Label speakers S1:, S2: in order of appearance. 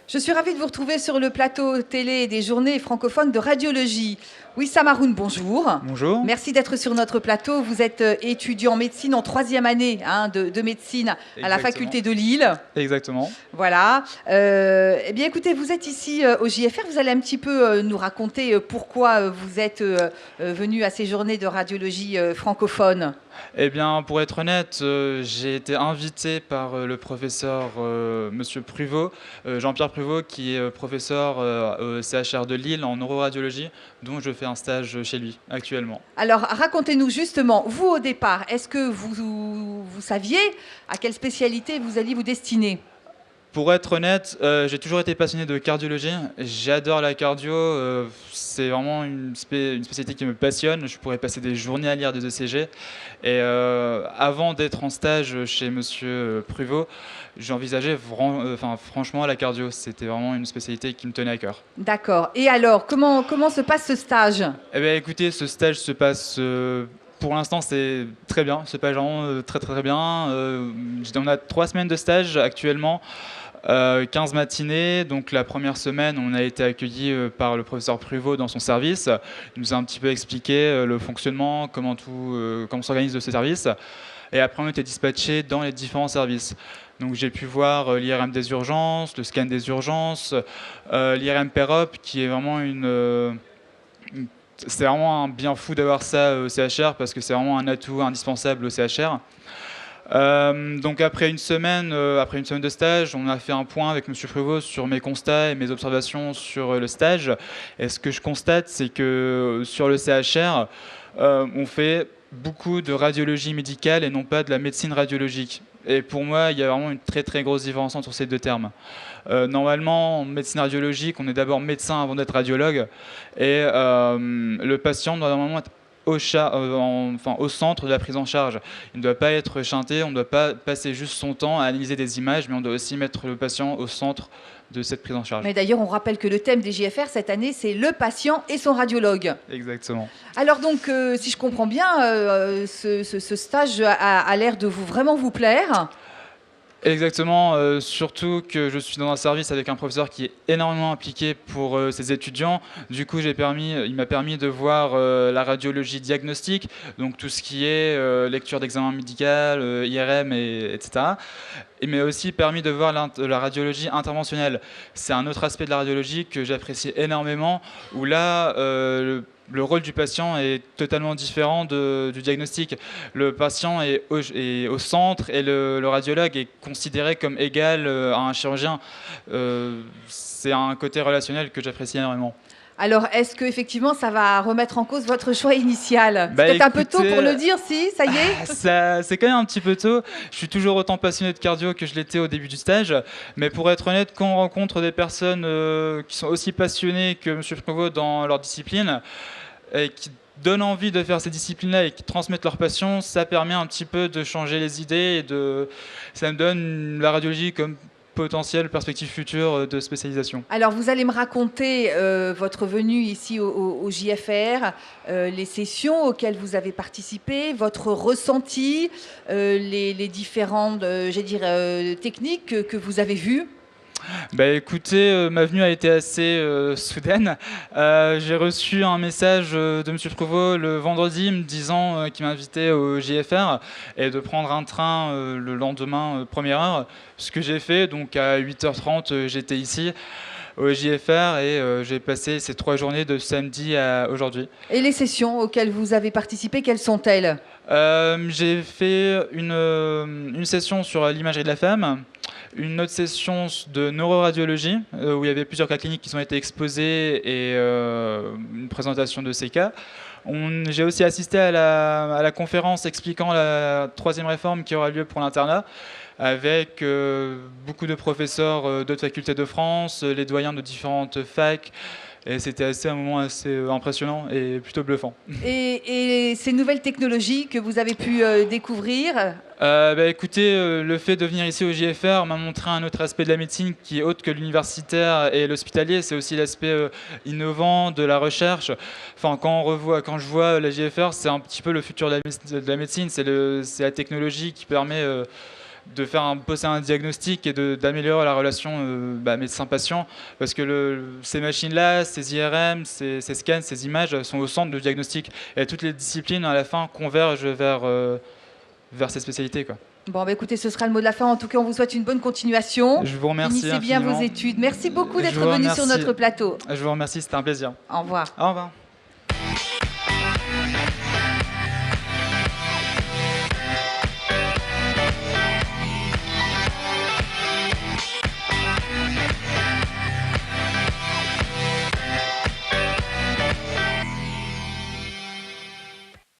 S1: Je suis ravie de vous retrouver sur le plateau télé des journées francophones de radiologie. Wissam Haroun, bonjour.
S2: Bonjour.
S1: Merci d'être sur notre plateau. Vous êtes étudiant en médecine en 3e année de médecine à la faculté de Lille.
S2: Exactement.
S1: Voilà. Eh bien, écoutez, vous êtes ici au JFR. Vous allez un petit peu nous raconter pourquoi vous êtes venu à ces journées de radiologie francophone.
S2: Eh bien, pour être honnête, j'ai été invité par le professeur Monsieur Pruvot, Jean-Pierre Pruvot, qui est professeur au CHR de Lille en neuroradiologie, dont je fais un stage chez lui actuellement.
S1: Alors, racontez-nous justement, vous au départ, est-ce que vous saviez à quelle spécialité vous alliez vous destiner ?
S2: Pour être honnête, j'ai toujours été passionné de cardiologie. J'adore la cardio. C'est vraiment une spécialité qui me passionne. Je pourrais passer des journées à lire des ECG. Et avant d'être en stage chez Monsieur Pruvot, j'envisageais franchement la cardio. C'était vraiment une spécialité qui me tenait à cœur.
S1: D'accord. Et alors, comment se passe ce stage ?
S2: Eh bien, écoutez, ce stage se passe... pour l'instant, c'est très bien. C'est pas vraiment très bien. On a 3 semaines de stage actuellement. 15 matinées, donc la première semaine on a été accueillis par le professeur Pruvot dans son service. Il nous a un petit peu expliqué le fonctionnement, comment s'organise de ce service, et après on était dispatchés dans les différents services. Donc j'ai pu voir l'IRM des urgences, le scan des urgences, l'IRM PEROP qui est vraiment c'est vraiment un bien fou d'avoir ça au CHR parce que c'est vraiment un atout indispensable au CHR. Donc après une semaine de stage, on a fait un point avec Monsieur Pruvot sur mes constats et mes observations sur le stage. Et ce que je constate, c'est que sur le CHR, on fait beaucoup de radiologie médicale et non pas de la médecine radiologique. Et pour moi, il y a vraiment une très très grosse différence entre ces deux termes. Normalement, en médecine radiologique, on est d'abord médecin avant d'être radiologue. Et le patient doit normalement être au centre de la prise en charge. Il ne doit pas être chanté, on ne doit pas passer juste son temps à analyser des images, mais on doit aussi mettre le patient au centre de cette prise en charge.
S1: Mais d'ailleurs, on rappelle que le thème des JFR cette année, c'est le patient et son radiologue.
S2: Exactement.
S1: Alors donc, si je comprends bien, ce stage a l'air de vraiment vous plaire.
S2: Exactement, surtout que je suis dans un service avec un professeur qui est énormément impliqué pour ses étudiants. Du coup, il m'a permis de voir la radiologie diagnostique, donc tout ce qui est lecture d'examen médical, IRM, etc. Il m'a aussi permis de voir la radiologie interventionnelle. C'est un autre aspect de la radiologie que j'apprécie énormément, où là, le rôle du patient est totalement différent du diagnostic. Le patient est au centre et le radiologue est considéré comme égal à un chirurgien. C'est un côté relationnel que j'apprécie énormément.
S1: Alors, est-ce qu'effectivement, ça va remettre en cause votre choix initial ? C'est peut-être un peu tôt pour le dire, si, ça y est ?
S2: C'est quand même un petit peu tôt. Je suis toujours autant passionné de cardio que je l'étais au début du stage. Mais pour être honnête, quand on rencontre des personnes qui sont aussi passionnées que M. Pruvot dans leur discipline, et qui donnent envie de faire ces disciplines-là et qui transmettent leur passion, ça permet un petit peu de changer les idées ça me donne la radiologie comme potentielle perspective future de spécialisation.
S1: Alors, vous allez me raconter votre venue ici au JFR, les sessions auxquelles vous avez participé, votre ressenti, les différentes techniques que vous avez vues.
S2: Écoutez, ma venue a été assez soudaine. J'ai reçu un message de M. Pruvot le vendredi me disant qu'il m'invitait au JFR et de prendre un train le lendemain, première heure. Ce que j'ai fait, donc à 8h30, j'étais ici au JFR et j'ai passé ces 3 journées de samedi à aujourd'hui.
S1: Et les sessions auxquelles vous avez participé, quelles sont-elles ?
S2: J'ai fait une session sur l'imagerie de la femme, une autre session de neuroradiologie où il y avait plusieurs cas cliniques qui ont été exposés et une présentation de ces cas. J'ai aussi assisté à la conférence expliquant la 3e réforme qui aura lieu pour l'internat avec beaucoup de professeurs d'autres facultés de France, les doyens de différentes facs. Et c'était un moment assez impressionnant et plutôt bluffant.
S1: Et ces nouvelles technologies que vous avez pu découvrir ?
S2: Écoutez, le fait de venir ici au JFR m'a montré un autre aspect de la médecine qui est autre que l'universitaire et l'hospitalier. C'est aussi l'aspect innovant de la recherche. Enfin, quand je vois la JFR, c'est un petit peu le futur de la médecine. C'est la technologie qui permet de poser un diagnostic et d'améliorer la relation médecin-patient, parce que ces machines-là, ces IRM, ces scans, ces images sont au centre du diagnostic. Et toutes les disciplines, à la fin, convergent vers ces spécialités, quoi.
S1: Bon, bah écoutez, ce sera le mot de la fin. En tout cas, on vous souhaite une bonne continuation.
S2: Je vous remercie
S1: Finissez bien
S2: infiniment.
S1: vos études. Merci beaucoup d'être
S2: Je vous
S1: venu sur
S2: remercie.
S1: notre plateau.
S2: Je vous remercie, c'était un plaisir.
S1: Au revoir.
S2: Au revoir.